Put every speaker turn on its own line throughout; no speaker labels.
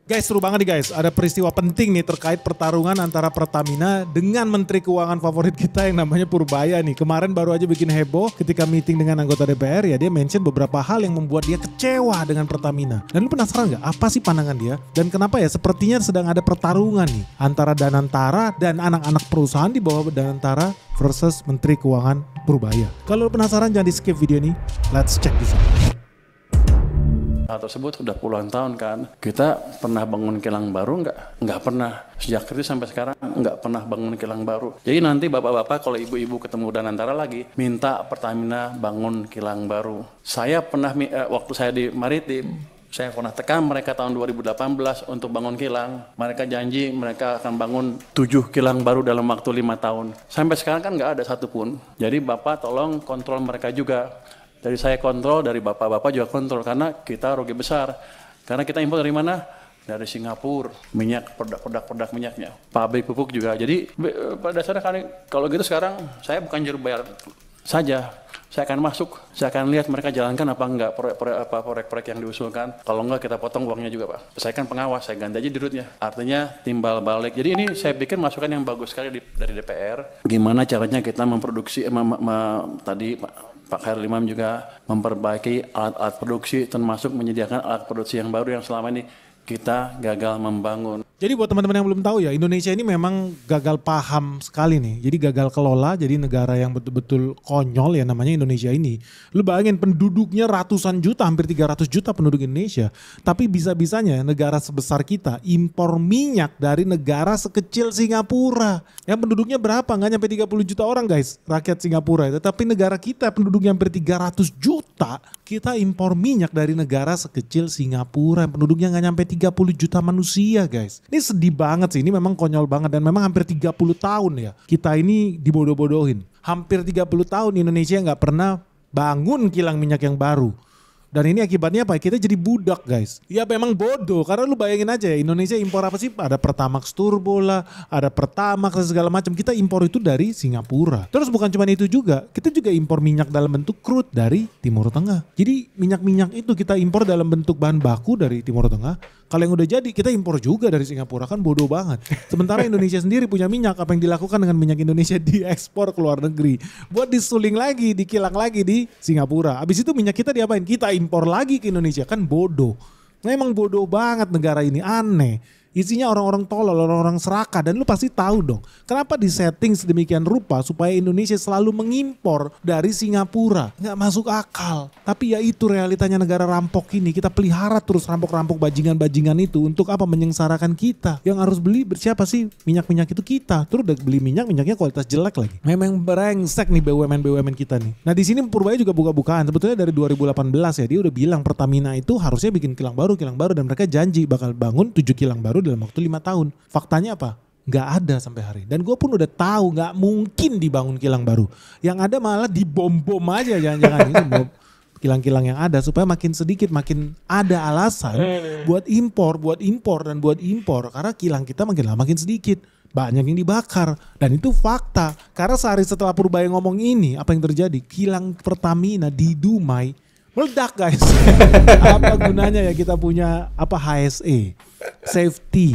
Guys, seru banget nih guys. Ada peristiwa penting nih terkait pertarungan antara Pertamina dengan Menteri Keuangan favorit kita yang namanya Purbaya nih. Kemarin baru aja bikin heboh ketika meeting dengan anggota DPR ya, dia mention beberapa hal yang membuat dia kecewa dengan Pertamina. Dan lu penasaran gak apa sih pandangan dia? Dan kenapa ya sepertinya sedang ada pertarungan nih antara Danantara dan anak-anak perusahaan di bawah Danantara versus Menteri Keuangan Purbaya. Kalau lu penasaran jangan di skip video ini. Let's check this out.
Hal tersebut sudah puluhan tahun kan. Kita pernah bangun kilang baru nggak pernah. Sejak itu sampai sekarang nggak pernah bangun kilang baru. Jadi nanti bapak-bapak kalau ibu-ibu ketemu Danantara lagi minta Pertamina bangun kilang baru. Saya pernah waktu saya di Maritim, saya pernah tekan mereka tahun 2018 untuk bangun kilang. Mereka janji mereka akan bangun 7 kilang baru dalam waktu 5 tahun. Sampai sekarang kan nggak ada satupun. Jadi bapak tolong kontrol mereka juga. Dari saya kontrol, dari bapak-bapak juga kontrol, karena kita rugi besar. Karena kita impor dari mana? Dari Singapura, minyak, produk minyaknya. Pabrik pupuk juga. Jadi pada dasarnya kalau gitu sekarang saya bukan juru bayar saja. Saya akan masuk, saya akan lihat mereka jalankan apa enggak proyek-proyek yang diusulkan. Kalau enggak kita potong uangnya juga Pak. Saya kan pengawas, saya ganti aja dirutnya. Artinya timbal balik. Jadi ini saya pikir masukan yang bagus sekali dari DPR. Gimana caranya kita memproduksi, tadi Pak Khairul Imam juga memperbaiki alat-alat produksi, termasuk menyediakan alat produksi yang baru yang selama ini kita gagal membangun.
Jadi buat teman-teman yang belum tahu ya, Indonesia ini memang gagal paham sekali nih. Jadi gagal kelola, jadi negara yang betul-betul konyol ya namanya Indonesia ini. Lu bayangin penduduknya ratusan juta, hampir 300 juta penduduk Indonesia. Tapi bisa-bisanya negara sebesar kita impor minyak dari negara sekecil Singapura. Yang penduduknya berapa? Nggak nyampe 30 juta orang guys, rakyat Singapura. Tapi negara kita penduduknya hampir 300 juta, kita impor minyak dari negara sekecil Singapura. Yang penduduknya nggak nyampe 30 juta manusia guys. Ini sedih banget sih, ini memang konyol banget dan memang hampir 30 tahun ya kita ini dibodoh-bodohin. Hampir 30 tahun Indonesia nggak pernah bangun kilang minyak yang baru. Dan ini akibatnya apa? Kita jadi budak guys. Ya memang bodoh karena lu bayangin aja ya Indonesia impor apa sih? Ada Pertamax Turbo lah, ada Pertamax dan segala macam. Kita impor itu dari Singapura. Terus bukan cuma itu juga, kita juga impor minyak dalam bentuk crude dari Timur Tengah. Jadi minyak-minyak itu kita impor dalam bentuk bahan baku dari Timur Tengah. Kalau yang udah jadi kita impor juga dari Singapura, kan bodoh banget. Sementara Indonesia sendiri punya minyak, apa yang dilakukan dengan minyak Indonesia diekspor ke luar negeri. Buat disuling lagi, dikilang lagi di Singapura. Habis itu minyak kita diapain? Kita impor lagi ke Indonesia, kan bodoh. Memang bodoh banget negara ini, aneh. Isinya orang-orang tolol, orang-orang serakah. Dan lu pasti tahu dong, kenapa disetting sedemikian rupa supaya Indonesia selalu mengimpor dari Singapura. Nggak masuk akal. Tapi ya itu realitanya negara rampok ini. Kita pelihara terus rampok-rampok bajingan-bajingan itu. Untuk apa? Menyengsarakan kita. Yang harus beli siapa sih? Minyak-minyak itu kita. Terus udah beli minyak, minyaknya kualitas jelek lagi. Memang brengsek nih BUMN-BUMN kita nih. Nah di sini Purbaya juga buka-bukaan. Sebetulnya dari 2018 ya, dia udah bilang Pertamina itu harusnya bikin kilang baru. Dan mereka janji bakal bangun 7 kilang baru dalam waktu 5 tahun. Faktanya apa? Nggak ada sampai hari. Dan gue pun udah tahu nggak mungkin dibangun kilang baru. Yang ada malah dibom-bom aja jangan-jangan ini kilang-kilang yang ada supaya makin sedikit makin ada alasan buat impor karena kilang kita makin lama makin sedikit. Banyak yang dibakar dan itu fakta. Karena sehari setelah Purbaya ngomong ini, apa yang terjadi? Kilang Pertamina di Dumai meledak guys. Apa gunanya ya kita punya HSE, safety,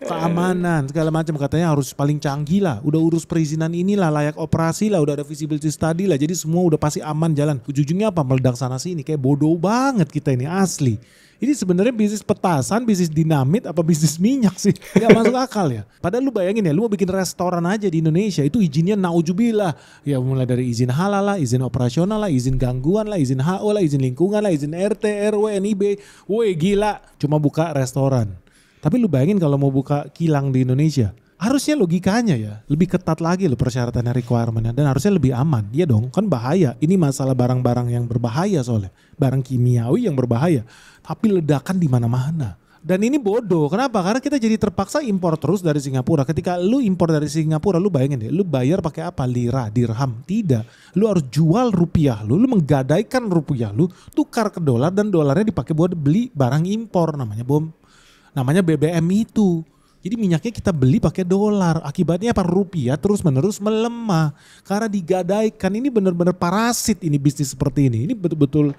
keamanan, segala macam, katanya harus paling canggih lah. Udah urus perizinan inilah, layak operasi lah, udah ada feasibility study lah. Jadi semua udah pasti aman jalan. Ujung-ujungnya apa? Meledak sana sini. Kayak bodoh banget kita ini asli. Ini sebenarnya bisnis petasan, bisnis dinamit, apa bisnis minyak sih? Gak masuk akal ya. Padahal lu bayangin ya, lu mau bikin restoran aja di Indonesia, itu izinnya naujubillah. Ya mulai dari izin halal lah, izin operasional lah, izin gangguan lah, izin HO lah, izin lingkungan lah, izin RT, RW, NIB. Woi gila, cuma buka restoran. Tapi lu bayangin kalau mau buka kilang di Indonesia, harusnya logikanya ya lebih ketat lagi loh persyaratannya, requirementnya, dan harusnya lebih aman. Iya dong, kan bahaya. Ini masalah barang-barang yang berbahaya soalnya, barang kimiawi yang berbahaya. Tapi ledakan di mana-mana. Dan ini bodoh. Kenapa? Karena kita jadi terpaksa impor terus dari Singapura. Ketika lu impor dari Singapura, lu bayangin deh, lu bayar pakai apa? Lira, dirham? Tidak. Lu harus jual rupiah lu menggadaikan rupiah lu, tukar ke dolar, dan dolarnya dipakai buat beli barang impor namanya BBM itu. Jadi minyaknya kita beli pakai dolar. Akibatnya apa? Rupiah terus menerus melemah. Karena digadaikan. Ini benar-benar parasit ini bisnis seperti ini. Ini betul-betul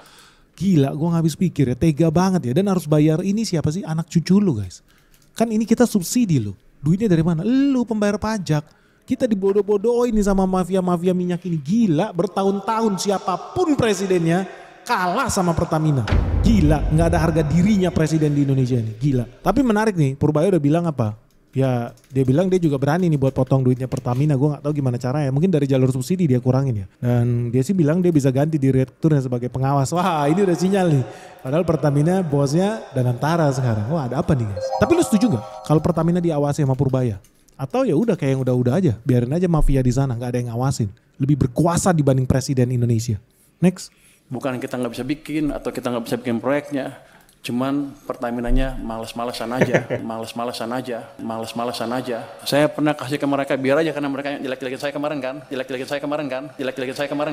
Gila, gue gak habis pikir ya, tega banget ya. Dan harus bayar ini siapa sih? Anak cucu lu guys. Kan ini kita subsidi lu. Duitnya dari mana? Lu pembayar pajak. Kita dibodoh-bodohin nih sama mafia-mafia minyak ini. Gila, bertahun-tahun siapapun presidennya kalah sama Pertamina. Gila, gak ada harga dirinya presiden di Indonesia ini. Gila. Tapi menarik nih, Purbaya udah bilang apa? Ya dia bilang dia juga berani nih buat potong duitnya Pertamina. Gue gak tahu gimana caranya. Mungkin dari jalur subsidi dia kurangin ya. Dan dia sih bilang dia bisa ganti direkturnya sebagai pengawas. Wah ini udah sinyal nih. Padahal Pertamina bosnya Danantara sekarang. Wah ada apa nih guys? Tapi lu setuju gak kalau Pertamina diawasi sama Purbaya? Atau ya udah kayak yang udah-udah aja. Biarin aja mafia di sana, gak ada yang ngawasin. Lebih berkuasa dibanding presiden Indonesia. Next.
Bukan kita nggak bisa bikin atau kita nggak bisa bikin proyeknya. Cuman Pertaminanya males-malesan aja. Saya pernah kasih ke mereka biar aja karena mereka jelek-jelekin saya kemarin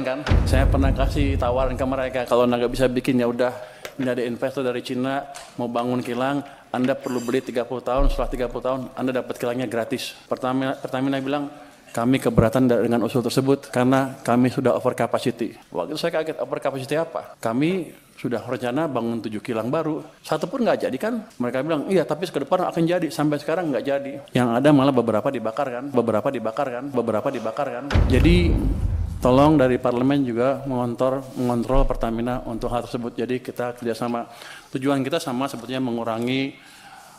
kan. Saya pernah kasih tawaran ke mereka kalau nggak bisa bikin ya udah. Ini ada investor dari Cina mau bangun kilang, Anda perlu beli 30 tahun, setelah 30 tahun Anda dapat kilangnya gratis. Pertamina bilang kami keberatan dengan usul tersebut karena kami sudah over capacity. Waktu itu saya kaget, over capacity apa? Kami sudah rencana bangun 7 kilang baru. Satu pun nggak jadi kan? Mereka bilang, iya tapi ke depan akan jadi. Sampai sekarang nggak jadi. Yang ada malah beberapa dibakar kan. Jadi tolong dari parlemen juga mengontrol Pertamina untuk hal tersebut. Jadi kita kerjasama. Tujuan kita sama sebetulnya mengurangi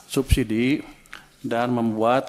subsidi dan membuat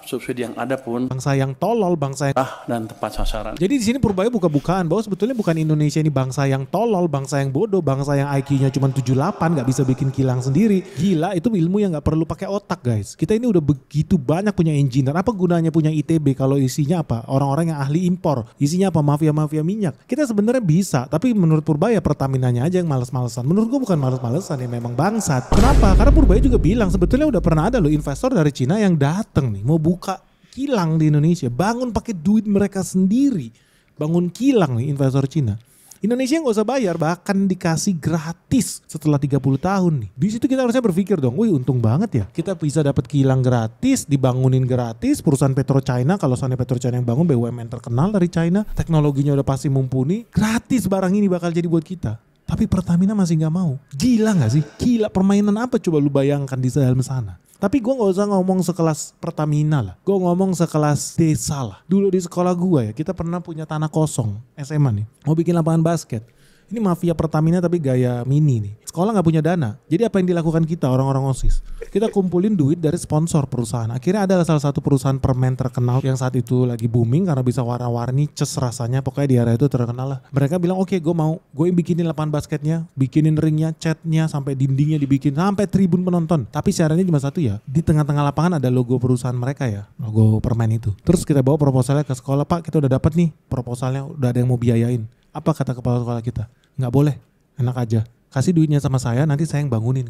subsidi yang ada pun
bangsa yang tolol, bangsa yang
dan tepat sasaran.
Jadi di sini Purbaya buka-bukaan bahwa sebetulnya bukan Indonesia ini bangsa yang tolol, bangsa yang bodoh, bangsa yang IQ-nya cuma 78 nggak bisa bikin kilang sendiri. Gila, itu ilmu yang nggak perlu pakai otak guys. Kita ini udah begitu banyak punya engineer. Apa gunanya punya ITB kalau isinya apa? Orang-orang yang ahli impor. Isinya apa? Mafia-mafia minyak. Kita sebenarnya bisa, tapi menurut Purbaya Pertaminanya aja yang males-malesan. Menurut gua bukan males-malesan ya, memang bangsat. Kenapa? Karena Purbaya juga bilang sebetulnya udah pernah ada loh investor dari Cina yang datang nih mau buka kilang di Indonesia, bangun pakai duit mereka sendiri, bangun kilang nih investor Cina. Indonesia nggak usah bayar, bahkan dikasih gratis setelah 30 tahun nih. Di situ kita harusnya berpikir dong, wih untung banget ya. Kita bisa dapat kilang gratis, dibangunin gratis, perusahaan PetroChina, kalau soalnya PetroChina yang bangun BUMN terkenal dari China, teknologinya udah pasti mumpuni, gratis barang ini bakal jadi buat kita. Tapi Pertamina masih nggak mau. Gila nggak sih? Gila, permainan apa coba lu bayangkan di dalam sana? Tapi gue gak usah ngomong sekelas Pertamina lah. Gue ngomong sekelas desa lah. Dulu di sekolah gue ya, kita pernah punya tanah kosong SMA nih. Mau bikin lapangan basket. Ini mafia Pertamina tapi gaya mini nih. Sekolah gak punya dana. Jadi apa yang dilakukan kita orang-orang OSIS? Kita kumpulin duit dari sponsor perusahaan. Akhirnya ada salah satu perusahaan permen terkenal yang saat itu lagi booming karena bisa warna-warni, ces rasanya. Pokoknya di area itu terkenal lah. Mereka bilang oke, gue mau. Gue bikinin lapangan basketnya, bikinin ringnya, catnya, sampai dindingnya dibikin, sampai tribun penonton. Tapi syaratnya cuma satu ya. Di tengah-tengah lapangan ada logo perusahaan mereka ya. Logo permen itu. Terus kita bawa proposalnya ke sekolah. Pak, kita udah dapat nih proposalnya. Udah ada yang mau biayain. Apa kata kepala sekolah kita? Nggak boleh, enak aja. Kasih duitnya sama saya, nanti saya yang bangunin.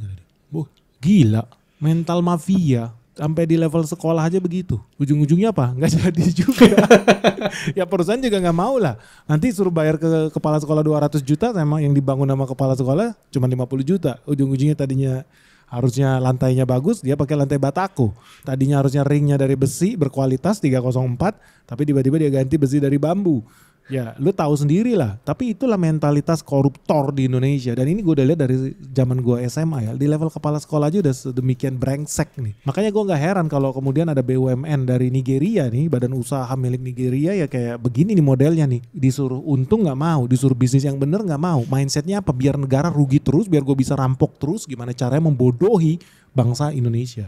Gila, mental mafia. Sampai di level sekolah aja begitu. Ujung-ujungnya apa? Nggak jadi juga. Ya perusahaan juga nggak mau lah. Nanti suruh bayar ke kepala sekolah 200 juta, sama yang dibangun sama kepala sekolah cuma 50 juta. Ujung-ujungnya tadinya harusnya lantainya bagus, dia pakai lantai batako. Tadinya harusnya ringnya dari besi berkualitas 304, tapi tiba-tiba dia ganti besi dari bambu. Ya lu tahu sendiri lah, tapi itulah mentalitas koruptor di Indonesia. Dan ini gue udah lihat dari zaman gue SMA ya, di level kepala sekolah aja udah sedemikian brengsek nih. Makanya gue gak heran kalau kemudian ada BUMN dari Nigeria nih, badan usaha milik Nigeria ya kayak begini nih modelnya nih. Disuruh untung gak mau, disuruh bisnis yang bener gak mau. Mindsetnya apa? Biar negara rugi terus, biar gue bisa rampok terus, gimana caranya membodohi bangsa Indonesia.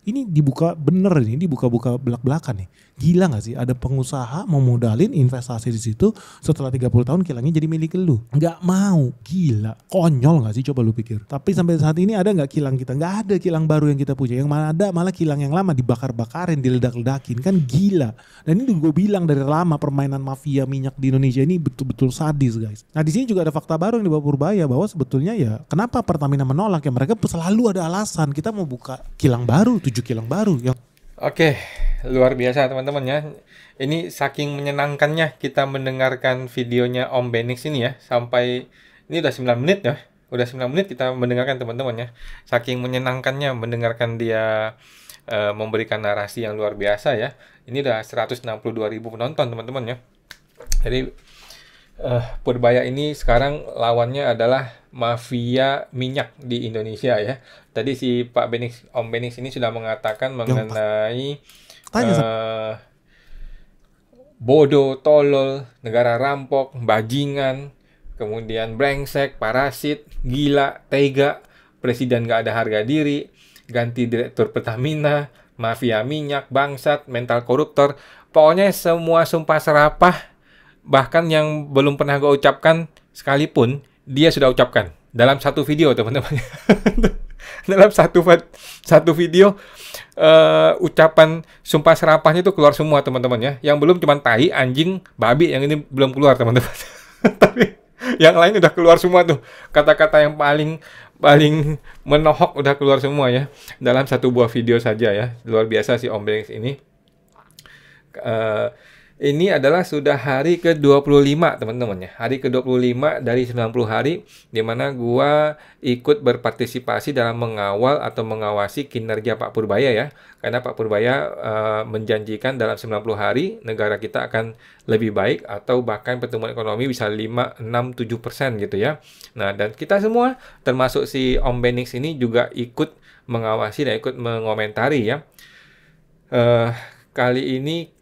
Ini dibuka bener nih, dibuka-buka belak-belakan nih. Gila gak sih ada pengusaha mau modalin investasi di situ, setelah 30 tahun kilangnya jadi milik lu. Gak mau, gila. Konyol gak sih coba lu pikir. Tapi sampai saat ini ada gak kilang kita? Gak ada kilang baru yang kita punya. Yang mana ada malah kilang yang lama dibakar-bakarin, diledak-ledakin. Kan gila. Dan ini gue bilang dari lama permainan mafia minyak di Indonesia ini betul-betul sadis guys. Nah di sini juga ada fakta baru yang dibawa Purbaya bahwa sebetulnya ya kenapa Pertamina menolak ya, mereka selalu ada alasan. Kita mau buka kilang baru, 7 kilang baru yang...
Oke, luar biasa teman-teman ya. Ini saking menyenangkannya kita mendengarkan videonya Om Benix ini ya. Sampai ini udah 9 menit ya. Udah 9 menit kita mendengarkan teman-teman ya. Saking menyenangkannya mendengarkan dia memberikan narasi yang luar biasa ya. Ini udah 162.000 penonton teman-teman ya. Jadi Purbaya ini sekarang lawannya adalah mafia minyak di Indonesia ya. Tadi si Pak Benix, Om Benix ini sudah mengatakan mengenai bodoh, tolol, negara rampok, bajingan, kemudian brengsek, parasit, gila, tega, presiden gak ada harga diri, ganti direktur Pertamina, mafia minyak, bangsat, mental koruptor. Pokoknya semua sumpah serapah, bahkan yang belum pernah gue ucapkan sekalipun, dia sudah ucapkan dalam satu video, teman-teman. Dalam satu video ucapan sumpah serapahnya itu keluar semua, teman-teman ya. Yang belum cuma tai, anjing, babi, yang ini belum keluar, teman-teman. Tapi yang lain udah keluar semua tuh. Kata-kata yang paling menohok udah keluar semua ya. Dalam satu buah video saja ya. Luar biasa si Om Benix ini. Ini adalah sudah hari ke-25 teman-teman ya. Hari ke-25 dari 90 hari di mana gua ikut berpartisipasi dalam mengawal atau mengawasi kinerja Pak Purbaya ya. Karena Pak Purbaya menjanjikan dalam 90 hari negara kita akan lebih baik atau bahkan pertumbuhan ekonomi bisa 5, 6, 7% gitu ya. Nah, dan kita semua termasuk si Om Benix ini juga ikut mengawasi dan ikut mengomentari ya. Kali ini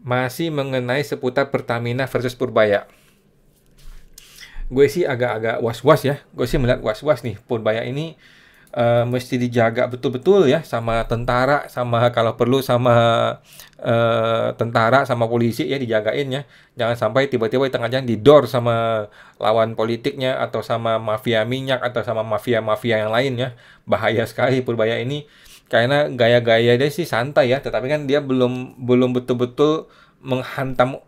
masih mengenai seputar Pertamina versus Purbaya. Gue sih agak-agak was-was ya. Gue sih melihat was-was nih. Purbaya ini mesti dijaga betul-betul ya sama tentara, sama kalau perlu sama tentara, sama polisi ya dijagain ya. Jangan sampai tiba-tiba di tengah jalan didor sama lawan politiknya atau sama mafia minyak atau sama mafia-mafia yang lain ya. Bahaya sekali Purbaya ini. Karena gaya-gaya dia sih santai ya, tetapi kan dia belum betul-betul menghantam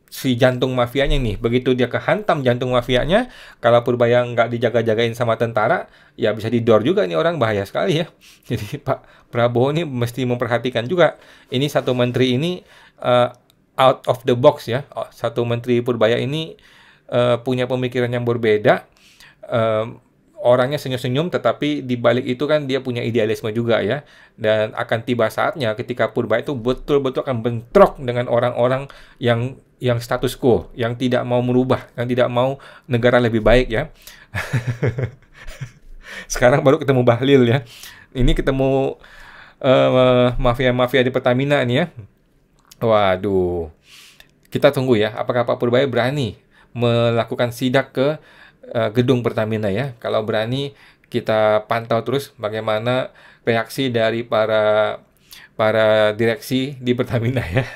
si jantung mafianya nih. Begitu dia kehantam jantung mafianya, kalau Purbaya nggak dijaga-jagain sama tentara, ya bisa didor juga nih orang, bahaya sekali ya. Jadi Pak Prabowo ini mesti memperhatikan juga. Ini satu menteri ini out of the box ya. Satu menteri Purbaya ini punya pemikiran yang berbeda. Orangnya senyum-senyum, tetapi di balik itu kan dia punya idealisme juga ya. Dan akan tiba saatnya ketika Purbaya itu betul-betul akan bentrok dengan orang-orang yang status quo, yang tidak mau merubah, yang tidak mau negara lebih baik ya. Sekarang baru ketemu Bahlil ya. Ini ketemu mafia-mafia di Pertamina nih ya. Waduh. Kita tunggu ya, apakah Pak Purbaya berani melakukan sidak ke gedung Pertamina ya. Kalau berani kita pantau terus bagaimana reaksi dari para direksi di Pertamina ya.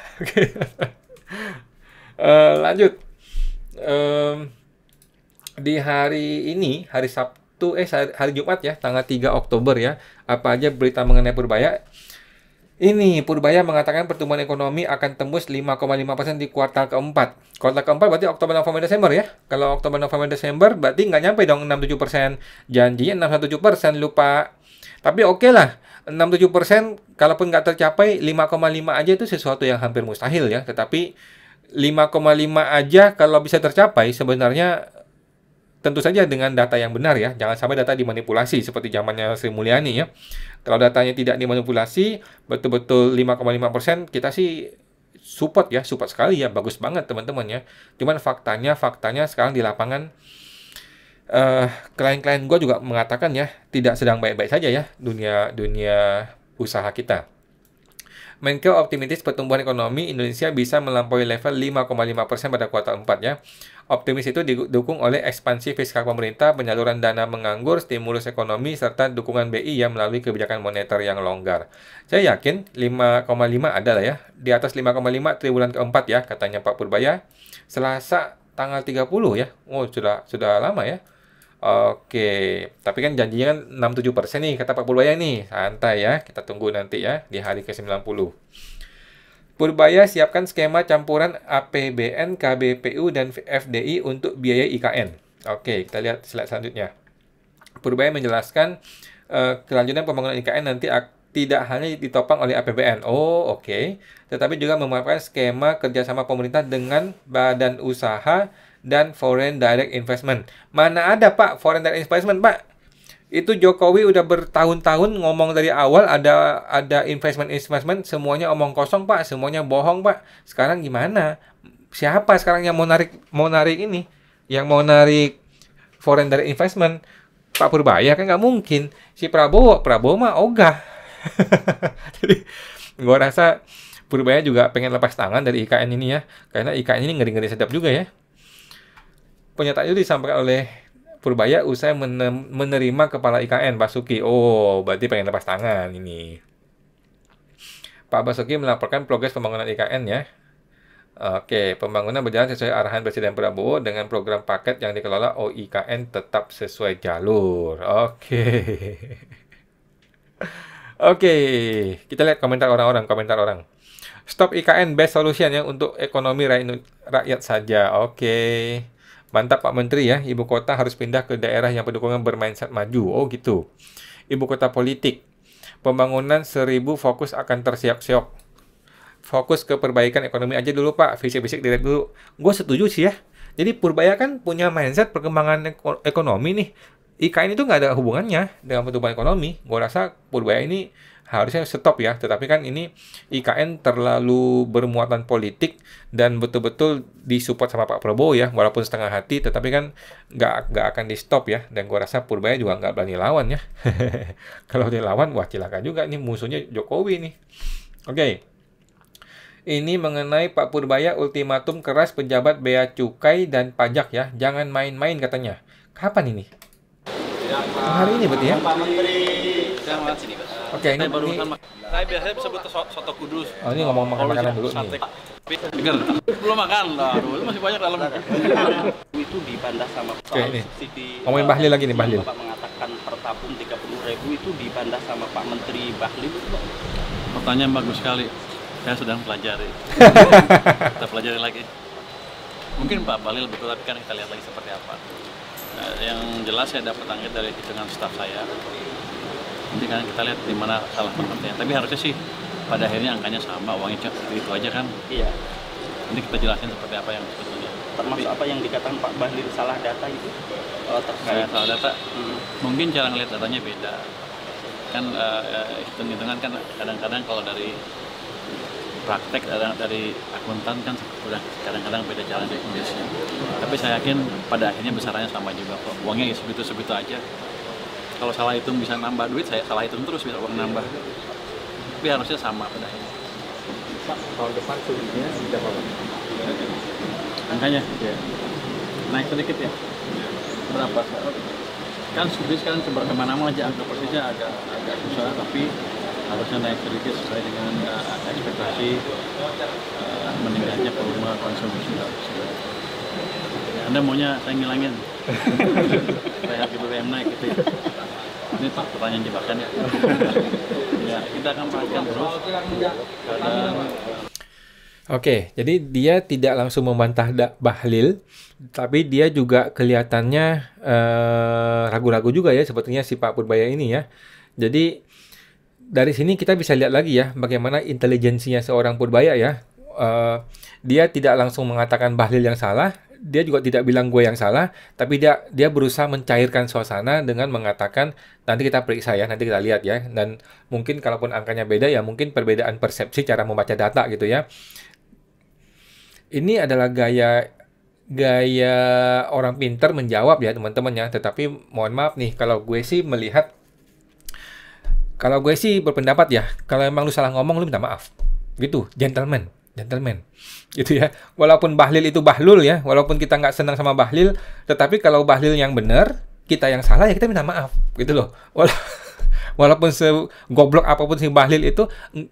Lanjut. Di hari ini, hari Sabtu, hari Jumat ya, tanggal 3 Oktober ya. Apa aja berita mengenai Purbaya? Ini Purbaya mengatakan pertumbuhan ekonomi akan tembus 5,5% di kuartal keempat. Kuartal keempat berarti Oktober, November, Desember ya. Kalau Oktober, November, Desember berarti nggak nyampe dong 6-7%. Janjinya 6-7%, lupa. Tapi oke lah, 6-7% kalaupun nggak tercapai, 5,5 aja itu sesuatu yang hampir mustahil ya. Tetapi 5,5 aja kalau bisa tercapai sebenarnya tentu saja dengan data yang benar ya. Jangan sampai data dimanipulasi seperti zamannya Sri Mulyani ya. Kalau datanya tidak dimanipulasi, betul-betul 5,5%, kita sih support ya, support sekali ya, bagus banget teman-teman ya. Cuman faktanya sekarang di lapangan klien-klien gue juga mengatakan ya, tidak sedang baik-baik saja ya dunia usaha kita. Menkeu optimistis pertumbuhan ekonomi Indonesia bisa melampaui level 5,5% pada kuartal 4 ya. Optimis itu didukung oleh ekspansi fiskal pemerintah, penyaluran dana menganggur, stimulus ekonomi, serta dukungan BI yang melalui kebijakan moneter yang longgar. Saya yakin 5,5 ada lah ya. Di atas 5,5 triwulan keempat ya, katanya Pak Purbaya. Selasa tanggal 30 ya. Oh, sudah lama ya. Oke, tapi kan janjinya kan 6-7% nih kata Pak Purbaya nih. Santai ya, kita tunggu nanti ya di hari ke-90. Purbaya siapkan skema campuran APBN, KBPU, dan FDI untuk biaya IKN. Oke, kita lihat slide selanjutnya. Purbaya menjelaskan kelanjutan pembangunan IKN nanti tidak hanya ditopang oleh APBN. Oh, oke. Tetapi juga memanfaatkan skema kerjasama pemerintah dengan badan usaha dan foreign direct investment. Mana ada Pak foreign direct investment Pak? Itu Jokowi udah bertahun-tahun ngomong dari awal ada investment semuanya omong kosong Pak, semuanya bohong Pak. Sekarang gimana? Siapa sekarang yang mau narik ini? Yang mau narik foreign direct investment. Pak Purbaya kan nggak mungkin. Si Prabowo mah ogah. Jadi gue rasa Purbaya juga pengen lepas tangan dari IKN ini ya. Karena IKN ini ngeri-ngeri sedap juga ya. Pernyataan itu disampaikan oleh Purbaya usai menerima kepala IKN Basuki. Oh, berarti pengen lepas tangan ini. Pak Basuki melaporkan progres pembangunan IKN ya. Oke, pembangunan berjalan sesuai arahan Presiden Prabowo dengan program paket yang dikelola OIKN tetap sesuai jalur. Oke. Oke, kita lihat komentar orang. Stop IKN best solution ya untuk ekonomi rakyat saja. Oke. Mantap Pak Menteri ya, ibu kota harus pindah ke daerah yang pendukungnya bermindset maju. Oh gitu. Ibu kota politik. Pembangunan 1000 fokus akan tersiok-siok. Fokus ke perbaikan ekonomi aja dulu Pak, fisik-fisik dilihat dulu. Gue setuju sih ya. Jadi Purbaya kan punya mindset perkembangan ekonomi nih. IKN itu nggak ada hubungannya dengan pertumbuhan ekonomi. Gue rasa Purbaya ini harusnya stop ya. Tetapi kan ini IKN terlalu bermuatan politik dan betul-betul disupport sama Pak Prabowo ya. Walaupun setengah hati, tetapi kan nggak akan di stop ya. Dan gue rasa Purbaya juga nggak berani lawan ya. Kalau dia lawan, wah cilaka juga nih musuhnya Jokowi nih. Oke. Ini mengenai Pak Purbaya ultimatum keras pejabat bea cukai dan pajak ya. Jangan main-main katanya. Kapan ini? Hari ini berarti ya?
Pak Menteri, saya makan sini Pak.
Oke, ini
Saya biasanya sebut soto kudus.
Oh, ini ngomong makan makanan dulu nih.
Dengar, belum makan. Aduh, masih banyak dalam.
Itu dibandas sama
Oke, ini.
subsidi.
Ngomongin Bahlil lagi nih, Bahlil.
Bapak mengatakan per tabung 30.000 itu dibandas sama Pak Menteri Bahlil itu, Pak.
Pertanyaan bagus sekali. Saya sedang pelajari. Kita pelajari lagi. Mungkin Pak Bahlil betul, tapi kan kita lihat lagi seperti apa. Yang jelas saya dapat angkat dari hitungan staf saya. Nanti kan kita lihat di mana salah pengertian. Tapi harusnya sih pada akhirnya angkanya sama, uangnya itu aja kan.
Iya.
Nanti kita jelasin seperti apa yang sebetulnya.
Termasuk apa yang dikatakan Pak Bahlil salah data itu terkait
Saya salah data. Mungkin cara ngelihat datanya beda. Kan hitung-hitungan kan kadang-kadang kalau dari praktek dari akuntan kan sudah kadang-kadang beda cara definisinya. Tapi saya yakin pada akhirnya besarannya sama juga kok. Uangnya ya segitu-segitu aja. Kalau salah hitung bisa nambah duit, saya salah hitung terus bisa uang nambah. Tapi harusnya sama pada akhirnya.
Pak, tahun depan sudinya berapa Pak?
Angkanya? Ya. Naik sedikit ya? Berapa? Kan sudi sekarang coba kemana-mana aja, angka persisnya agak susah, tapi harusnya naik sedikit sesuai dengan ekspektasi meningkatnya volume konsumsi. Anda maunya saya ngilangin kayak BBM naik gitu ya. Ini pertanyaan jebakan ya. Ya, kita akan perhatikan terus.
Oke, jadi dia tidak langsung membantah Bahlil, tapi dia juga kelihatannya ragu-ragu juga ya sepertinya si Pak Purbaya ini ya. Jadi dari sini kita bisa lihat lagi ya bagaimana intelijensinya seorang Purbaya ya. Dia tidak langsung mengatakan Bahlil yang salah, dia juga tidak bilang gue yang salah, tapi dia berusaha mencairkan suasana dengan mengatakan nanti kita periksa ya, nanti kita lihat ya. Dan mungkin kalaupun angkanya beda ya mungkin perbedaan persepsi cara membaca data gitu ya. Ini adalah gaya orang pinter menjawab ya teman-teman ya. Tetapi mohon maaf nih kalau gue sih berpendapat ya, kalau emang lu salah ngomong lu minta maaf. Gitu, gentleman. Gitu ya. Walaupun Bahlil itu Bahlul ya, walaupun kita nggak senang sama Bahlil, tetapi kalau Bahlil yang benar, kita yang salah ya kita minta maaf. Gitu loh. Walaupun segoblok apapun si Bahlil itu,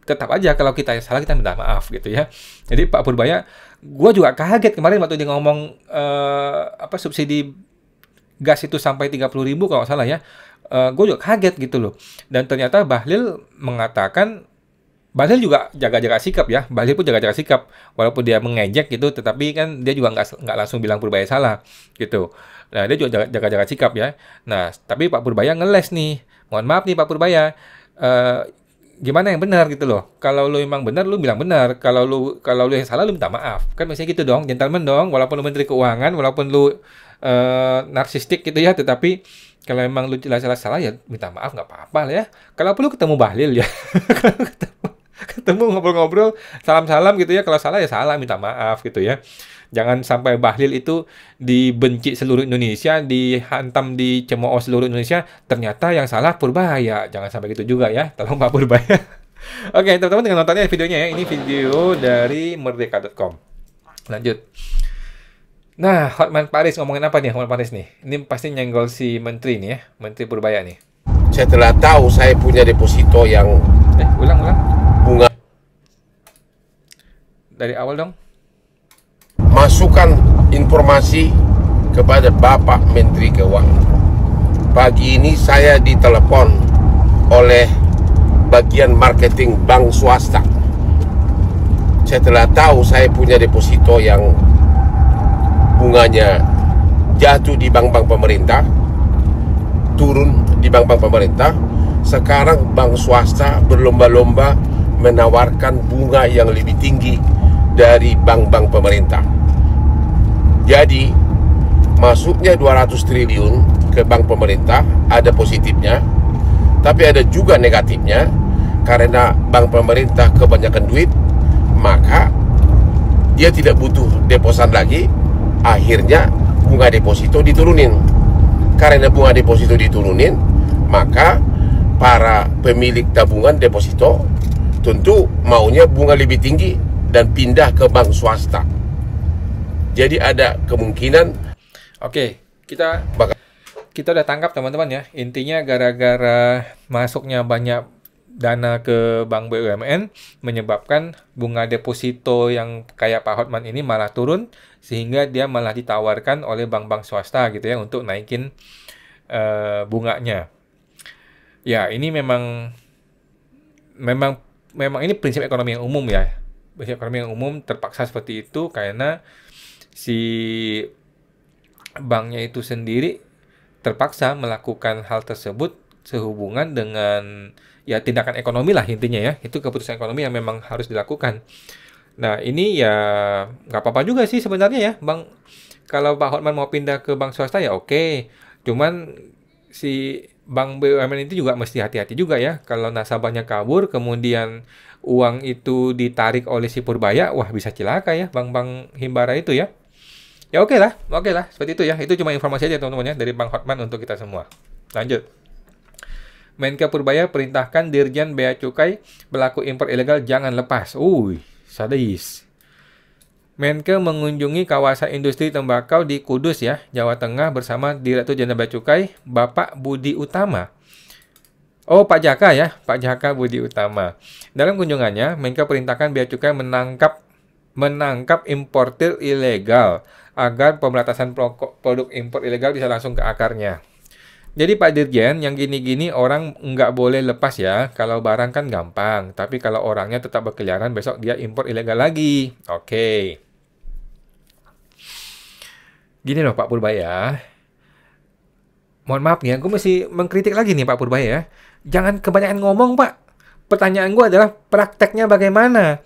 tetap aja kalau kita yang salah kita minta maaf gitu ya. Jadi Pak Purbaya, gue juga kaget kemarin waktu dia ngomong subsidi gas itu sampai 30.000 kalau nggak salah ya. Gue juga kaget gitu loh. Dan ternyata Bahlil mengatakan, Bahlil juga jaga-jaga sikap ya. Bahlil pun jaga-jaga sikap. Walaupun dia mengejek gitu, tetapi kan dia juga nggak langsung bilang Purbaya salah gitu. Nah, dia juga jaga-jaga sikap ya. Nah, tapi Pak Purbaya ngeles nih. Mohon maaf nih Pak Purbaya. Gimana yang benar gitu loh. Kalau lu emang benar, lu bilang benar. Kalau lu yang salah, lu minta maaf. Kan biasanya gitu dong, gentleman dong. Walaupun lu Menteri Keuangan, walaupun lu narsistik gitu ya, tetapi kalau emang lu jelas-jelas salah ya minta maaf, nggak apa-apa lah ya. Kalau perlu ketemu Bahlil ya. ketemu ngobrol-ngobrol, salam-salam gitu ya. Kalau salah ya salah, minta maaf gitu ya. Jangan sampai Bahlil itu dibenci seluruh Indonesia, dihantam, dicemooh seluruh Indonesia, ternyata yang salah Purbaya. Jangan sampai gitu juga ya. Tolong Pak Purbaya. Oke, teman-teman dengan nontonnya videonya ya. Ini video dari merdeka.com. Lanjut. Nah, Hotman Paris ngomongin apa nih Hotman Paris nih? Ini pasti nyenggol si menteri nih ya, Menteri Purbaya nih.
Setelah tahu saya punya deposito yang
Ulang.
bunga,
Dari awal dong.
masukkan informasi kepada Bapak Menteri Keuangan. Pagi ini saya ditelepon oleh bagian marketing bank swasta. Setelah tahu saya punya deposito yang bunganya jatuh di bank-bank pemerintah, turun di bank-bank pemerintah, sekarang bank swasta berlomba-lomba menawarkan bunga yang lebih tinggi dari bank-bank pemerintah. Jadi masuknya 200 triliun ke bank pemerintah ada positifnya, tapi ada juga negatifnya. Karena bank pemerintah kebanyakan duit, maka dia tidak butuh deposan lagi. Akhirnya bunga deposito diturunin. Karena bunga deposito diturunin, maka para pemilik tabungan deposito tentu maunya bunga lebih tinggi dan pindah ke bank swasta. Jadi ada kemungkinan.
Oke, kita udah tangkap teman-teman ya. Intinya gara-gara masuknya banyak dana ke bank BUMN menyebabkan bunga deposito yang kayak Pak Hotman ini malah turun, sehingga dia malah ditawarkan oleh bank-bank swasta gitu ya untuk naikin bunganya. Ya, ini memang ini prinsip ekonomi yang umum ya. Prinsip ekonomi yang umum terpaksa seperti itu karena si banknya itu sendiri terpaksa melakukan hal tersebut sehubungan dengan ya tindakan ekonomi lah intinya ya. Itu keputusan ekonomi yang memang harus dilakukan. Nah, ini ya nggak apa-apa juga sih sebenarnya ya, Bang. Kalau Pak Hotman mau pindah ke bank swasta ya oke. Cuman si bank BUMN itu juga mesti hati-hati juga ya. Kalau nasabahnya kabur, kemudian uang itu ditarik oleh si Purbaya, wah bisa cilaka ya bank-bank Himbara itu ya. Ya oke lah, seperti itu ya. Itu cuma informasi aja teman-teman ya dari Bang Hotman untuk kita semua. Lanjut. Menke Purbaya perintahkan Dirjen Bea Cukai pelaku impor ilegal jangan lepas. Sadis. Menke mengunjungi kawasan industri tembakau di Kudus ya, Jawa Tengah bersama Direktur Jenderal Bea Cukai, Bapak Budi Utama. Oh, Pak Jaka ya, Pak Jaka Budi Utama. Dalam kunjungannya, Menke perintahkan Bea Cukai menangkap importir ilegal agar pemberantasan produk impor ilegal bisa langsung ke akarnya. Jadi Pak Dirjen, yang gini-gini orang nggak boleh lepas ya. Kalau barang kan gampang, tapi kalau orangnya tetap berkeliaran, besok dia impor ilegal lagi. Oke. Gini loh Pak Purbaya. Mohon maaf nih, aku mesti mengkritik lagi nih Pak Purbaya ya. Jangan kebanyakan ngomong Pak. Pertanyaan gue adalah prakteknya bagaimana?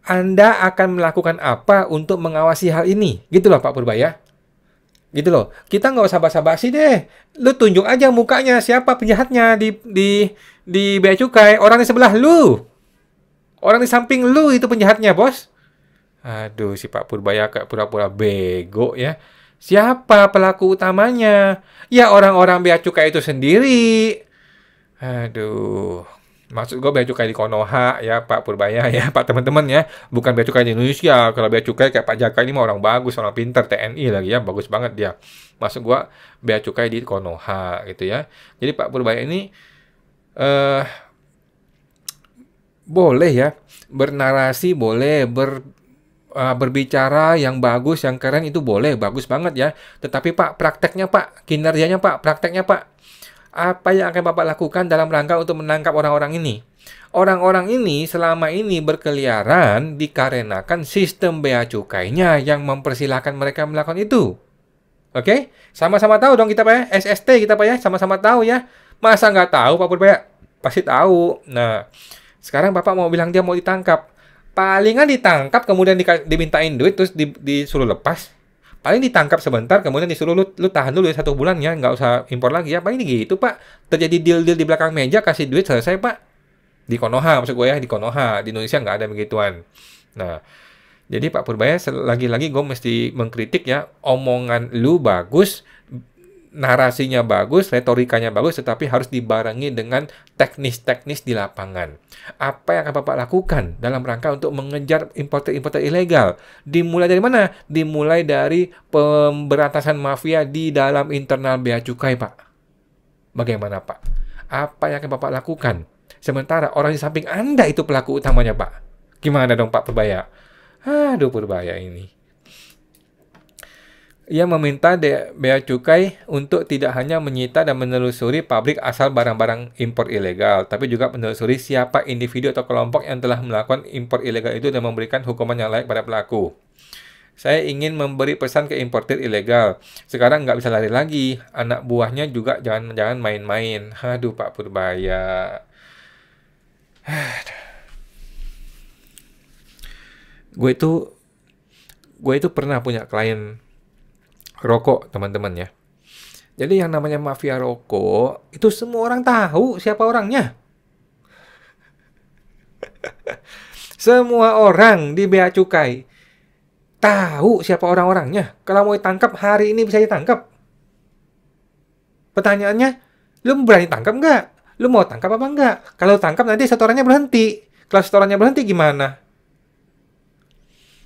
Anda akan melakukan apa untuk mengawasi hal ini? Gitu loh Pak Purbaya. Gitu loh. Kita nggak usah basa-basi deh. Lu tunjuk aja mukanya siapa penjahatnya di Bea Cukai. Orang di sebelah lu. Orang di samping lu itu penjahatnya, bos. Aduh, si Pak Purbaya kayak pura-pura bego ya. Siapa pelaku utamanya? Ya orang-orang Bea Cukai itu sendiri. Aduh. Maksud gue Bea Cukai di Konoha ya Pak Purbaya ya Pak teman-teman ya. Bukan Bea Cukai di Indonesia. Kalau Bea Cukai kayak Pak Jaka ini mah orang bagus, orang pintar, TNI lagi ya. Bagus banget dia. Maksud gue Bea Cukai di Konoha gitu ya. Jadi Pak Purbaya ini boleh ya bernarasi, boleh berbicara yang bagus, yang keren itu boleh, bagus banget ya. Tetapi Pak prakteknya Pak, kinerjanya Pak, prakteknya Pak. Apa yang akan Bapak lakukan dalam rangka untuk menangkap orang-orang ini? Orang-orang ini selama ini berkeliaran dikarenakan sistem bea cukainya yang mempersilahkan mereka melakukan itu. Oke? Sama-sama tahu dong kita Pak ya? SST kita Pak ya? Sama-sama tahu ya? Masa nggak tahu Pak Purbaya? Pasti tahu. Nah, sekarang Bapak mau bilang dia mau ditangkap. Palingan ditangkap kemudian dimintain duit terus disuruh lepas. Paling ditangkap sebentar, kemudian disuruh lu tahan dulu ya 1 bulan ya, nggak usah impor lagi ya. Paling gitu Pak. Terjadi deal-deal di belakang meja, kasih duit selesai Pak. Di Konoha maksud gue ya, di Konoha. Di Indonesia nggak ada begituan. Nah, Jadi Pak Purbaya, lagi-lagi gue mesti mengkritik ya, omongan lu bagus, narasinya bagus, retorikanya bagus, tetapi harus dibarengi dengan teknis-teknis di lapangan. Apa yang akan Bapak lakukan dalam rangka untuk mengejar importer-importer ilegal? Dimulai dari mana? Dimulai dari pemberantasan mafia di dalam internal Bea Cukai, Pak. Bagaimana, Pak? Apa yang akan Bapak lakukan? Sementara orang di samping Anda itu pelaku utamanya, Pak. Gimana dong, Pak Purbaya? Aduh, Purbaya ini. Ia meminta Bea Cukai untuk tidak hanya menyita dan menelusuri pabrik asal barang-barang impor ilegal, tapi juga menelusuri siapa individu atau kelompok yang telah melakukan impor ilegal itu dan memberikan hukuman yang layak pada pelaku. Saya ingin memberi pesan ke importir ilegal. Sekarang nggak bisa lari lagi. Anak buahnya juga jangan main-main. Aduh, Pak Purbaya. Gue itu pernah punya klien rokok, teman-teman ya. Jadi yang namanya mafia rokok itu semua orang tahu siapa orangnya. Semua orang di Bea Cukai tahu siapa orang-orangnya. Kalau mau ditangkap hari ini bisa ditangkap. Pertanyaannya, lu berani tangkap nggak? Lu mau tangkap apa nggak? Kalau tangkap nanti setorannya berhenti. Kalau setorannya berhenti gimana?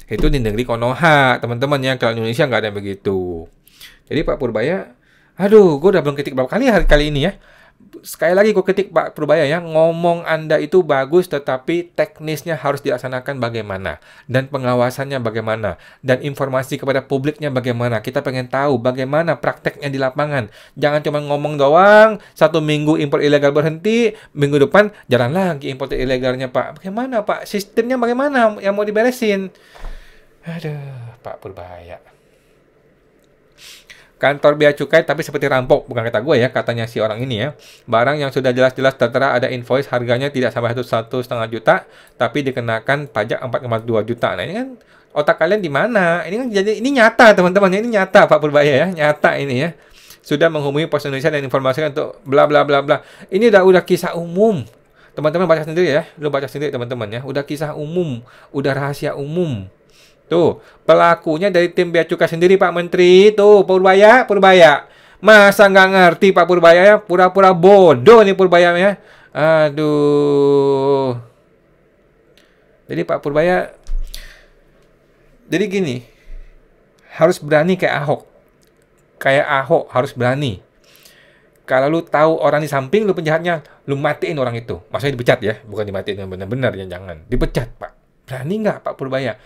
Itu di negeri Konoha, teman-teman ya. Kalau Indonesia nggak ada yang begitu. Jadi Pak Purbaya, aduh, gue udah belum ketik berapa kali hari kali ini ya. Sekali lagi gue ketik Pak Purbaya ya, ngomong Anda itu bagus, tetapi teknisnya harus dilaksanakan bagaimana. Dan pengawasannya bagaimana. Dan informasi kepada publiknya bagaimana. Kita pengen tahu bagaimana prakteknya di lapangan. Jangan cuma ngomong doang, 1 minggu impor ilegal berhenti, minggu depan jalan lagi impor ilegalnya Pak. Bagaimana Pak? Sistemnya bagaimana yang mau diberesin? Aduh, Pak Purbaya. Kantor Bea Cukai tapi seperti rampok, bukan kata gue ya, katanya si orang ini ya. Barang yang sudah jelas-jelas tertera ada invoice harganya tidak sampai 1,5 juta, tapi dikenakan pajak 4,2 juta. Nah ini kan otak kalian di mana? Ini kan jadi ini nyata teman-teman, ini nyata Pak Purbaya ya, nyata ini ya. Sudah menghubungi Pos Indonesia dan informasikan untuk bla bla bla bla. Ini udah kisah umum. Teman-teman baca sendiri ya, lu baca sendiri teman-teman ya. Udah kisah umum, udah rahasia umum. Tuh, pelakunya dari tim Bea Cukai sendiri Pak Menteri. Tuh, Purbaya. Masa nggak ngerti Pak Purbaya ya? Pura-pura bodoh nih Purbaya ya. Aduh. Jadi Pak Purbaya, jadi gini, harus berani kayak Ahok. Kayak Ahok harus berani. Kalau lu tahu orang di samping lu penjahatnya, lu matiin orang itu. Maksudnya dipecat ya, bukan dimatiin yang benar-benar ya, jangan. Dipecat Pak. Berani nggak Pak Purbaya?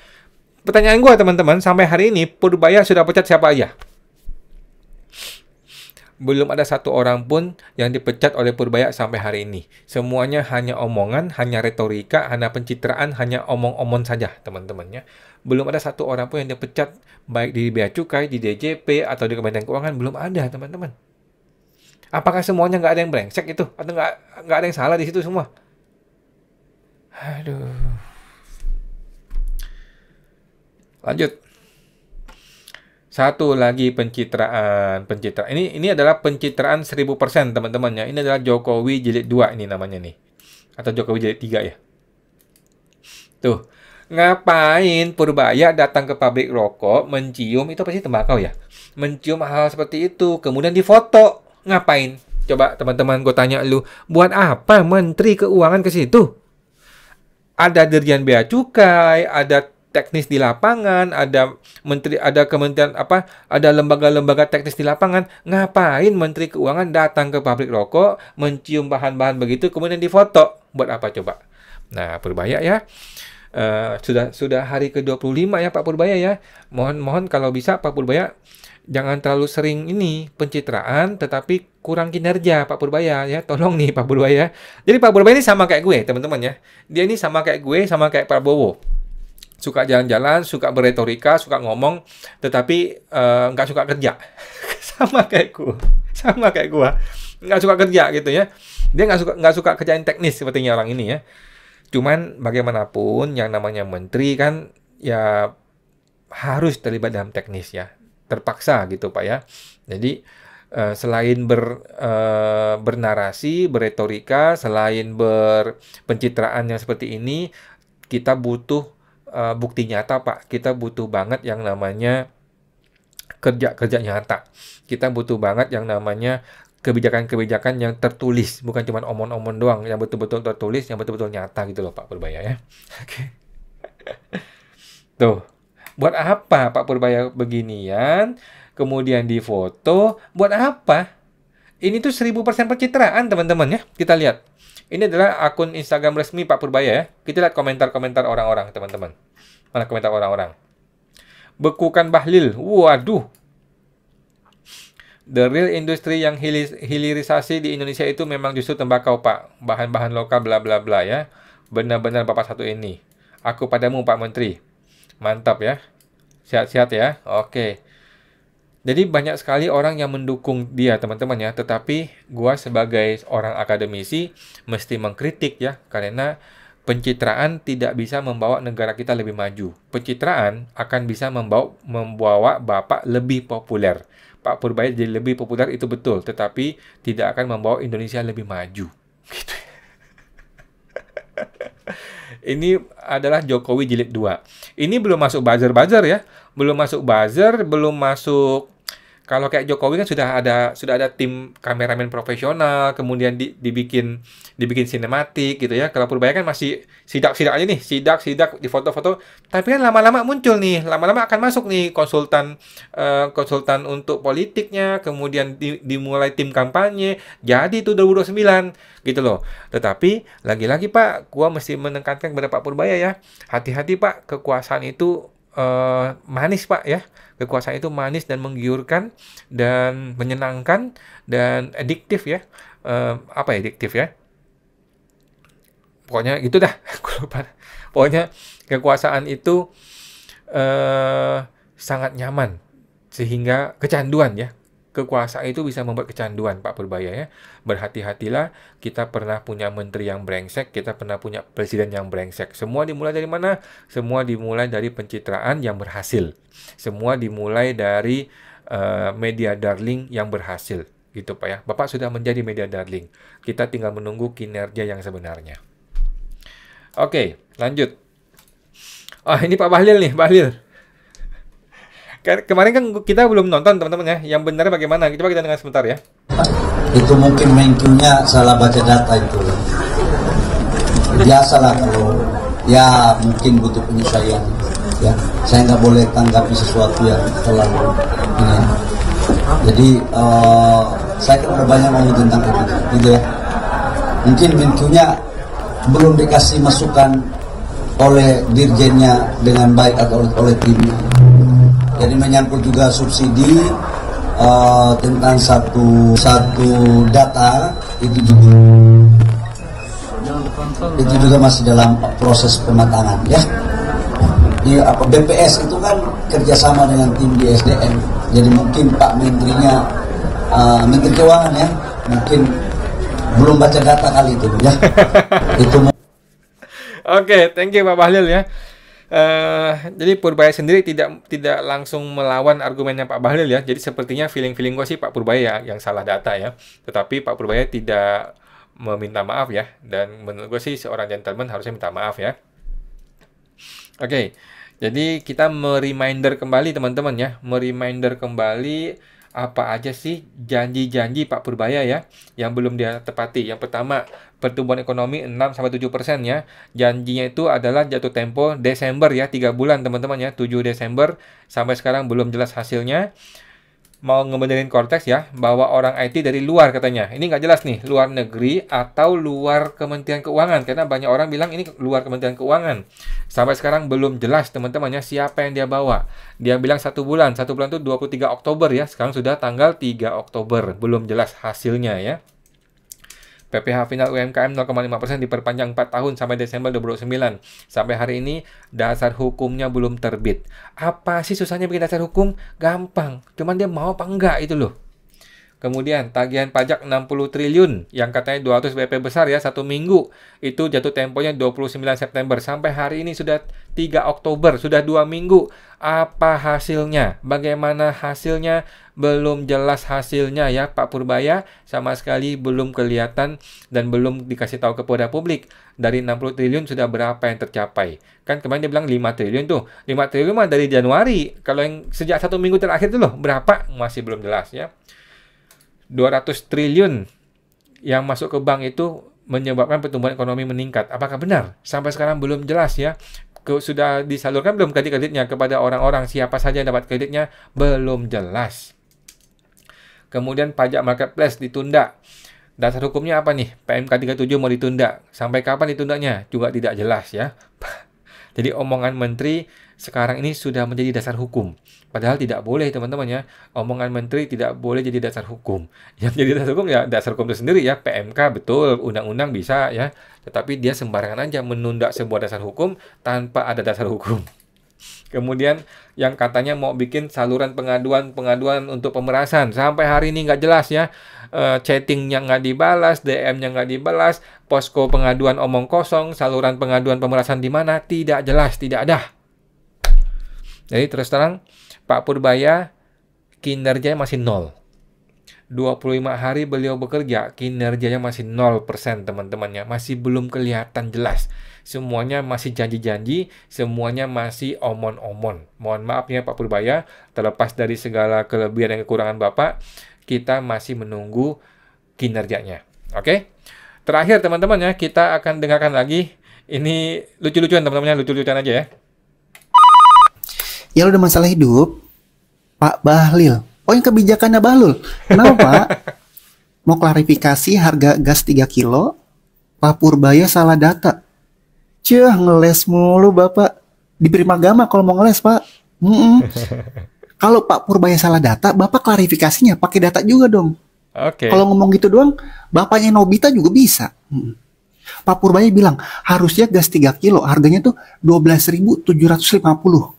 Pertanyaan gue teman-teman, sampai hari ini Purbaya sudah pecat siapa aja? Belum ada satu orang pun yang dipecat oleh Purbaya sampai hari ini. Semuanya hanya omongan, hanya retorika, hanya pencitraan, hanya omong-omong saja teman-temannya. Belum ada satu orang pun yang dipecat baik di Bea Cukai, di DJP, atau di Kementerian Keuangan. Belum ada teman-teman. Apakah semuanya nggak ada yang brengsek itu? Atau nggak ada yang salah di situ semua? Aduh. Lanjut. Satu lagi pencitraan. Ini adalah pencitraan 1000% teman-teman ya. Ini adalah Jokowi jilid 2 ini namanya nih. Atau Jokowi jilid 3 ya. Tuh. Ngapain Purbaya datang ke pabrik rokok, mencium, itu pasti tembakau ya. Mencium hal seperti itu, kemudian difoto. Ngapain? Coba teman-teman gue tanya lu, buat apa Menteri Keuangan ke situ? Ada Dirjen Bea Cukai, ada teknis di lapangan, ada menteri, ada kementerian apa, ada lembaga-lembaga teknis di lapangan. Ngapain Menteri Keuangan datang ke pabrik rokok, mencium bahan-bahan begitu, kemudian difoto? Buat apa coba? Nah, Purbaya ya, sudah hari ke-25 ya Pak Purbaya ya. Mohon kalau bisa Pak Purbaya jangan terlalu sering ini pencitraan, tetapi kurang kinerja Pak Purbaya ya. Tolong nih Pak Purbaya. Jadi Pak Purbaya ini sama kayak gue teman-teman ya. Dia ini sama kayak gue, sama kayak Prabowo. Suka jalan-jalan, suka beretorika, suka ngomong, tetapi nggak suka kerja. Sama kayak gue, nggak suka kerja gitu ya. Dia nggak suka kerjain teknis sepertinya orang ini ya. Cuman bagaimanapun yang namanya menteri kan ya harus terlibat dalam teknis ya, terpaksa gitu Pak ya. Jadi selain bernarasi, beretorika, selain berpencitraan yang seperti ini, kita butuh bukti nyata, Pak. Kita butuh banget yang namanya kerja nyata. Kita butuh banget yang namanya kebijakan-kebijakan yang tertulis, bukan cuma omong-omong doang, yang betul-betul tertulis, yang betul-betul nyata gitu loh, Pak Purbaya ya. Oke. Tuh, buat apa Pak Purbaya beginian, kemudian difoto, buat apa? Ini tuh 1000% pencitraan teman-teman ya, kita lihat. Ini adalah akun Instagram resmi Pak Purbaya ya. Kita lihat komentar-komentar orang-orang teman-teman. Mana komentar orang-orang? Bekukan Bahlil, waduh. The real industri yang hilirisasi di Indonesia itu memang justru tembakau, Pak. Bahan-bahan lokal bla bla bla ya. Benar-benar Bapak satu ini. Aku padamu Pak Menteri. Mantap ya. Sehat-sehat ya. Oke. Jadi banyak sekali orang yang mendukung dia teman-teman ya. Tetapi gua sebagai orang akademisi mesti mengkritik ya. Karena pencitraan tidak bisa membawa negara kita lebih maju. Pencitraan akan bisa membawa Bapak lebih populer. Pak Purbaya jadi lebih populer itu betul, tetapi tidak akan membawa Indonesia lebih maju. Gitu. Ini adalah Jokowi jilid 2. Ini belum masuk buzzer-buzzer ya. Belum masuk buzzer, belum masuk. Kalau kayak Jokowi kan sudah ada tim kameramen profesional, kemudian dibikin sinematik gitu ya. Kalau Purbaya kan masih sidak aja nih, sidak di foto-foto. Tapi kan lama-lama muncul nih, lama-lama akan masuk nih konsultan untuk politiknya, kemudian dimulai tim kampanye. Jadi itu 2029 gitu loh. Tetapi lagi-lagi Pak, gua mesti menekankan kepada Pak Purbaya ya. Hati-hati Pak, kekuasaan itu manis Pak ya. Kekuasaan itu manis dan menggiurkan dan menyenangkan dan adiktif ya. Apa ya adiktif ya? Pokoknya gitu dah. Pokoknya kekuasaan itu sangat nyaman sehingga kecanduan ya. Kekuasaan itu bisa membuat kecanduan Pak Purbaya ya. Berhati-hatilah, kita pernah punya menteri yang brengsek, kita pernah punya presiden yang brengsek. Semua dimulai dari mana? Semua dimulai dari pencitraan yang berhasil. Semua dimulai dari media darling yang berhasil. Gitu Pak ya. Bapak sudah menjadi media darling. Kita tinggal menunggu kinerja yang sebenarnya. Oke, lanjut. Oh, ini Pak Bahlil nih, Bahlil. Kemarin kan kita belum nonton teman-teman ya. Yang benar bagaimana? Coba kita dengar sebentar ya.
Itu mungkin menq-nya salah baca data itu. Biasalah kalau ya mungkin butuh penyesuaian. Ya, saya nggak boleh tanggapi sesuatu yang terlalu ini. Ya. Jadi saya kan udah banyak ngomong tentang itu, gitu ya. Mungkin menq-nya belum dikasih masukan oleh dirjennya dengan baik atau oleh timnya. Jadi menyangkut juga subsidi tentang satu data itu juga masih dalam proses pematangan ya. BPS itu kan kerjasama dengan tim di SDM. Jadi mungkin Pak Menterinya, Menteri Keuangan ya, mungkin belum baca data kali itu ya. Itu.
Oke, thank you Pak Bahlil ya. Jadi Purbaya sendiri tidak langsung melawan argumennya Pak Bahlil ya. Jadi sepertinya feeling gue sih Pak Purbaya yang salah data ya. Tetapi Pak Purbaya tidak meminta maaf ya. Dan menurut gue sih seorang gentleman harusnya minta maaf ya. Oke, jadi kita mereminder kembali teman-teman ya. Mereminder kembali apa aja sih janji-janji Pak Purbaya ya yang belum dia tepati. Yang pertama, pertumbuhan ekonomi 6-7% ya. Janjinya itu adalah jatuh tempo Desember ya, 3 bulan teman-teman ya, 7 Desember. Sampai sekarang belum jelas hasilnya. Mau ngebenerin Cortex ya, bawa orang IT dari luar katanya. Ini nggak jelas nih, luar negeri atau luar Kementerian Keuangan. Karena banyak orang bilang ini luar Kementerian Keuangan. Sampai sekarang belum jelas teman-temannya siapa yang dia bawa. Dia bilang 1 bulan. 1 bulan itu 23 Oktober ya. Sekarang sudah tanggal 3 Oktober. Belum jelas hasilnya ya. PPh final UMKM 0,5% diperpanjang 4 tahun sampai Desember 2029. Sampai hari ini dasar hukumnya belum terbit. Apa sih susahnya bikin dasar hukum? Gampang. Cuman dia mau apa enggak itu loh. Kemudian tagihan pajak 60 triliun yang katanya 200 BP besar ya, 1 minggu. Itu jatuh temponya 29 September. Sampai hari ini sudah 3 Oktober, sudah 2 minggu. Apa hasilnya? Bagaimana hasilnya? Belum jelas hasilnya ya Pak Purbaya. Sama sekali belum kelihatan dan belum dikasih tahu kepada publik. Dari 60 triliun sudah berapa yang tercapai? Kan kemarin dia bilang 5 triliun tuh. 5 triliun mah dari Januari. Kalau yang sejak 1 minggu terakhir itu loh, berapa? Masih belum jelas ya. 200 triliun yang masuk ke bank itu menyebabkan pertumbuhan ekonomi meningkat. Apakah benar? Sampai sekarang belum jelas ya. Sudah disalurkan belum kredit-kreditnya kepada orang-orang? Siapa saja yang dapat kreditnya? Belum jelas. Kemudian pajak marketplace ditunda. Dasar hukumnya apa nih? PMK 37 mau ditunda. Sampai kapan ditundanya? Juga tidak jelas ya. Jadi omongan menteri sekarang ini sudah menjadi dasar hukum. Padahal tidak boleh teman-teman ya. Omongan menteri tidak boleh jadi dasar hukum. Yang jadi dasar hukum ya dasar hukum itu sendiri ya. PMK betul, undang-undang bisa ya. Tetapi dia sembarangan aja menunda sebuah dasar hukum tanpa ada dasar hukum. Kemudian yang katanya mau bikin saluran pengaduan untuk pemerasan. Sampai hari ini nggak jelas ya. Chattingnya nggak dibalas, DM-nya nggak dibalas, posko pengaduan omong kosong, saluran pengaduan pemerasan di mana? Tidak jelas, tidak ada. Jadi terus terang, Pak Purbaya kinerjanya masih 0. 25 hari beliau bekerja, kinerjanya masih 0% teman-temannya. Masih belum kelihatan jelas. Semuanya masih janji-janji, semuanya masih omon-omon. Mohon maaf ya Pak Purbaya, terlepas dari segala kelebihan dan kekurangan Bapak, kita masih menunggu kinerjanya. Oke? Terakhir teman-teman ya, kita akan dengarkan lagi. Ini lucu-lucuan teman-temannya, lucu-lucuan aja ya.
Ya udah masalah hidup, Pak Bahlil. Oh yang kebijakannya Bahlul. Kenapa? Mau klarifikasi harga gas 3 kilo, Pak Purbaya salah data. Cih, ngeles mulu Bapak. Diberi magama kalau mau ngeles Pak. Kalau Pak Purbaya salah data, Bapak klarifikasinya pakai data juga dong.
Oke.
Kalau ngomong gitu doang, bapaknya Nobita juga bisa. Pak Purbaya bilang, harusnya gas 3 kilo harganya tuh 12.750.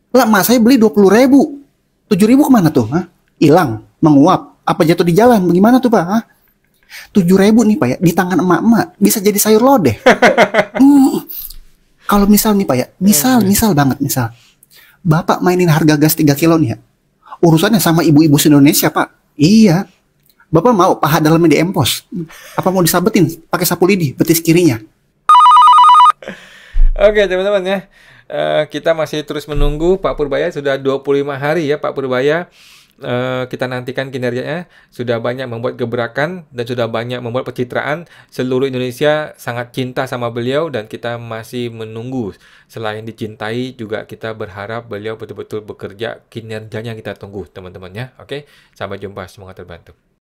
Lah, mas saya beli 20.000. 7.000 kemana tuh? Hilang, menguap, apa jatuh di jalan? Bagaimana tuh Pak? 7.000 nih Pak ya, di tangan emak-emak bisa jadi sayur lodeh. Kalau misal nih Pak ya, misal banget misal. Bapak mainin harga gas 3 kilo nih ya. Urusannya sama ibu-ibu Indonesia Pak. Iya. Bapak mau paha dalamnya diempos? Apa mau disabetin pakai sapu lidi betis kirinya?
Oke teman-teman ya. Kita masih terus menunggu Pak Purbaya. Sudah 25 hari ya Pak Purbaya. Kita nantikan kinerjanya. Sudah banyak membuat gebrakan dan sudah banyak membuat pencitraan. Seluruh Indonesia sangat cinta sama beliau dan kita masih menunggu. Selain dicintai juga kita berharap beliau betul-betul bekerja, kinerjanya kita tunggu teman-teman ya. Oke, sampai jumpa, semoga terbantu.